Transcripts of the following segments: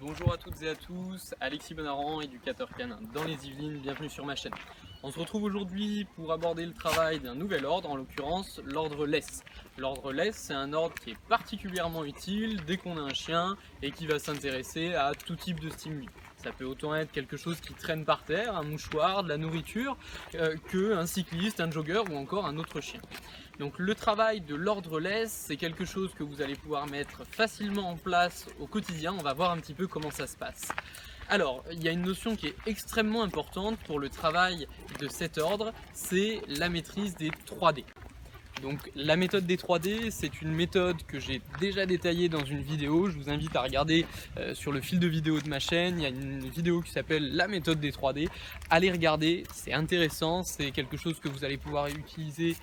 Bonjour à toutes et à tous, Alexis Bonaran, éducateur canin dans les Yvelines, bienvenue sur ma chaîne. On se retrouve aujourd'hui pour aborder le travail d'un nouvel ordre, en l'occurrence l'ordre laisse. L'ordre laisse, c'est un ordre qui est particulièrement utile dès qu'on a un chien et qui va s'intéresser à tout type de stimuli. Ça peut autant être quelque chose qui traîne par terre, un mouchoir, de la nourriture, qu'un cycliste, un jogger ou encore un autre chien. Donc le travail de l'ordre laisse, c'est quelque chose que vous allez pouvoir mettre facilement en place au quotidien. On va voir un petit peu comment ça se passe. Alors, il y a une notion qui est extrêmement importante pour le travail de cet ordre, c'est la maîtrise des 3D. Donc la méthode des 3D, c'est une méthode que j'ai déjà détaillée dans une vidéo. Je vous invite à regarder sur le fil de vidéo de ma chaîne. Il y a une vidéo qui s'appelle la méthode des 3D. Allez regarder, c'est intéressant, c'est quelque chose que vous allez pouvoir utiliser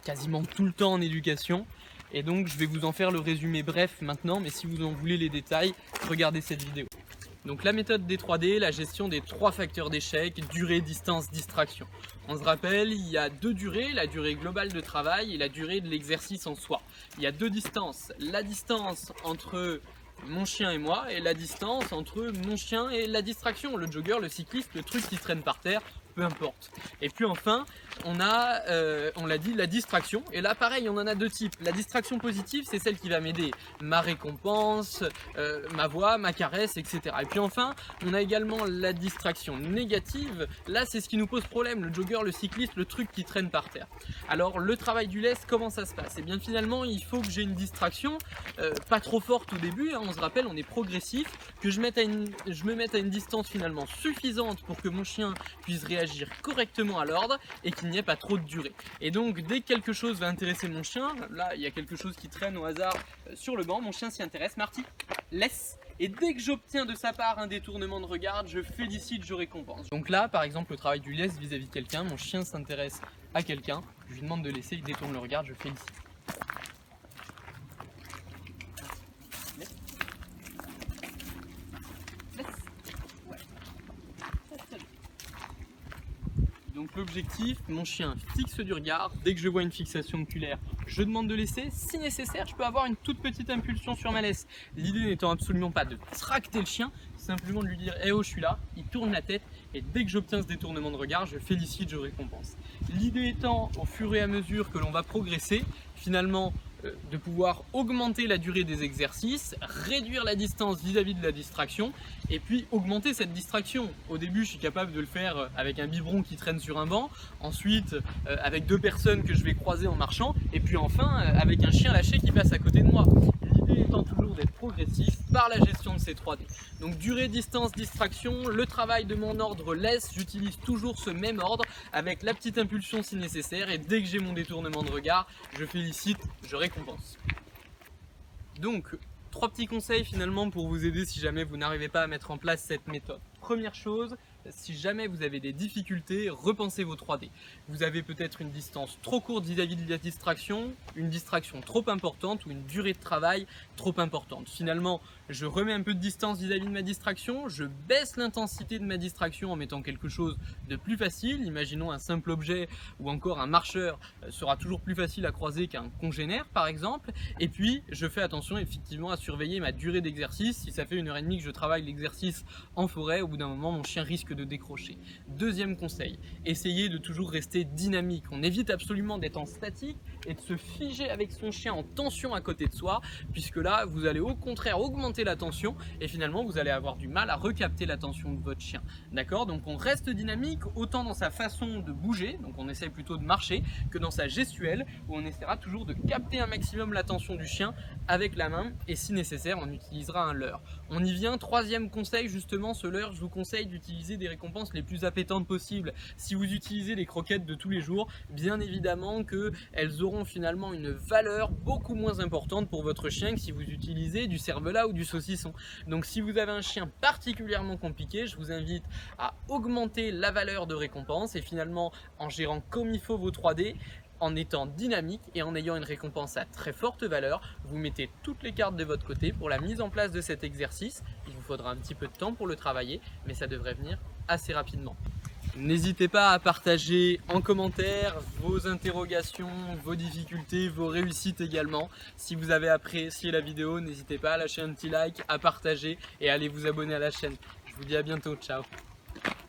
quasiment tout le temps en éducation. Et donc je vais vous en faire le résumé bref maintenant, mais si vous en voulez les détails, regardez cette vidéo. Donc la méthode des 3D, la gestion des 3 facteurs d'échec, durée, distance, distraction. On se rappelle, il y a 2 durées, la durée globale de travail et la durée de l'exercice en soi. Il y a 2 distances, la distance entre mon chien et moi et la distance entre mon chien et la distraction, le jogger, le cycliste, le truc qui traîne par terre, peu importe. Et puis enfin, on l'a dit, la distraction. Et là, pareil, on en a 2 types. La distraction positive, c'est celle qui va m'aider. Ma récompense, ma voix, ma caresse, etc. Et puis enfin, on a également la distraction négative. Là, c'est ce qui nous pose problème. Le jogger, le cycliste, le truc qui traîne par terre. Alors, le travail du laisse, comment ça se passe? Et bien finalement, il faut que j'ai une distraction, pas trop forte au début. Hein, on se rappelle, on est progressif. Que je me mette à une distance finalement suffisante pour que mon chien puisse réagir correctement à l'ordre et qu'il n'y ait pas trop de durée. Et donc dès que quelque chose va intéresser mon chien, là il y a quelque chose qui traîne au hasard sur le banc, mon chien s'y intéresse, Marty, laisse. Et dès que j'obtiens de sa part un détournement de regard, je félicite, je récompense. Donc là par exemple le travail du laisse vis-à-vis de quelqu'un, mon chien s'intéresse à quelqu'un, je lui demande de laisser, il détourne le regard, je félicite. Donc l'objectif, mon chien fixe du regard, dès que je vois une fixation oculaire, je demande de laisser. Si nécessaire, je peux avoir une toute petite impulsion sur ma laisse. L'idée n'étant absolument pas de tracter le chien, simplement de lui dire « Eh oh, je suis là », il tourne la tête et dès que j'obtiens ce détournement de regard, je félicite, je récompense. L'idée étant, au fur et à mesure que l'on va progresser, finalement, de pouvoir augmenter la durée des exercices, réduire la distance vis-à-vis de la distraction et puis augmenter cette distraction. Au début, je suis capable de le faire avec un biberon qui traîne sur un banc, ensuite avec 2 personnes que je vais croiser en marchant et puis enfin avec un chien lâché qui passe à côté de moi. L'idée étant toujours d'être progressif par la gestion de ces 3D. Donc durée, distance, distraction, le travail de mon ordre laisse, j'utilise toujours ce même ordre avec la petite impulsion si nécessaire et dès que j'ai mon détournement de regard, je félicite, je récompense. Donc 3 petits conseils finalement pour vous aider si jamais vous n'arrivez pas à mettre en place cette méthode. Première chose, si jamais vous avez des difficultés, repensez vos 3D. Vous avez peut-être une distance trop courte vis-à-vis de la distraction, une distraction trop importante ou une durée de travail trop importante. Finalement, je remets un peu de distance vis-à-vis de ma distraction, je baisse l'intensité de ma distraction en mettant quelque chose de plus facile. Imaginons un simple objet ou encore un marcheur sera toujours plus facile à croiser qu'un congénère par exemple. Et puis, je fais attention effectivement à surveiller ma durée d'exercice. Si ça fait 1h30 que je travaille l'exercice en forêt, au bout d'un moment, mon chien risque de décrocher. Deuxième conseil, essayez de toujours rester dynamique. On évite absolument d'être en statique et de se figer avec son chien en tension à côté de soi, puisque là, vous allez au contraire augmenter la tension et finalement, vous allez avoir du mal à recapter l'attention de votre chien. D'accord? Donc on reste dynamique autant dans sa façon de bouger, donc on essaie plutôt de marcher, que dans sa gestuelle, où on essaiera toujours de capter un maximum l'attention du chien avec la main et si nécessaire, on utilisera un leurre. On y vient, 3e conseil, justement, ce leurre, je vous conseille d'utiliser des récompenses les plus appétantes possibles. Si vous utilisez les croquettes de tous les jours, bien évidemment qu'elles auront finalement une valeur beaucoup moins importante pour votre chien que si vous utilisez du cervelas ou du saucisson. Donc si vous avez un chien particulièrement compliqué, je vous invite à augmenter la valeur de récompense et finalement en gérant comme il faut vos 3D, en étant dynamique et en ayant une récompense à très forte valeur, vous mettez toutes les cartes de votre côté pour la mise en place de cet exercice. Il vous faudra un petit peu de temps pour le travailler, mais ça devrait venir assez rapidement. N'hésitez pas à partager en commentaire vos interrogations, vos difficultés, vos réussites également. Si vous avez apprécié la vidéo, n'hésitez pas à lâcher un petit like, à partager et à aller vous abonner à la chaîne. Je vous dis à bientôt, ciao.